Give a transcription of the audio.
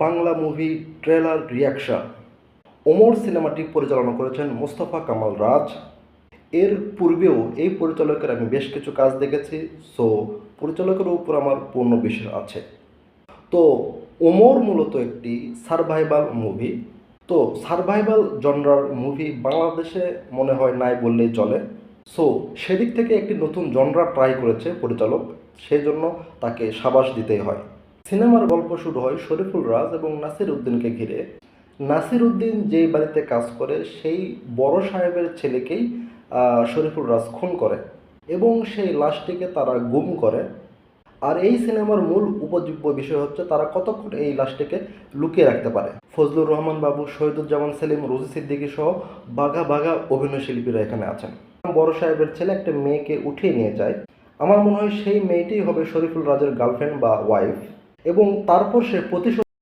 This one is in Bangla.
Bangla movie trailer reaction. Omar সিনেমাটি পরিচালনা করেছেন মোস্তফা কামাল রাজ। এর পূর্বেও এই পরিচালকের আমি বেশ কিছু কাজ দেখেছি, সো পরিচালকের উপর আমার পূর্ণ বিশ্বাস আছে। তো ওমর মূলত একটি সারভাইভাল মুভি। তো সারভাইভাল জনরার মুভি বাংলাদেশে মনে হয় নাই বললেই চলে। সো সেদিক থেকে একটি নতুন জনরা ট্রাই করেছে পরিচালক, সেই জন্য তাকে সাবাস দিতেই হয়। সিনেমার গল্প শুরু হয় শরীফুল রাজ এবং নাসির উদ্দিনকে ঘিরে। নাসির উদ্দিন যেই বাড়িতে কাজ করে সেই বড় সাহেবের ছেলেকেই শরীফুল রাজ খুন করে এবং সেই লাশটিকে তারা গুম করে। আর এই সিনেমার মূল উপজীব্য বিষয় হচ্ছে তারা কতক্ষণ এই লাশটিকে লুকিয়ে রাখতে পারে। ফজলুর রহমান বাবু, শহীদুজ্জামান সেলিম, রোজি সিদ্দিকী সহ বাঘা বাঘা অভিনয় শিল্পীরা এখানে আছেন। বড় সাহেবের ছেলে একটা মেয়েকে উঠিয়ে নিয়ে যায়। আমার মনে হয় সেই মেয়েটিই হবে শরীফুল রাজের গার্লফ্রেন্ড বা ওয়াইফ, এবং তারপর সে প্রতিশোধ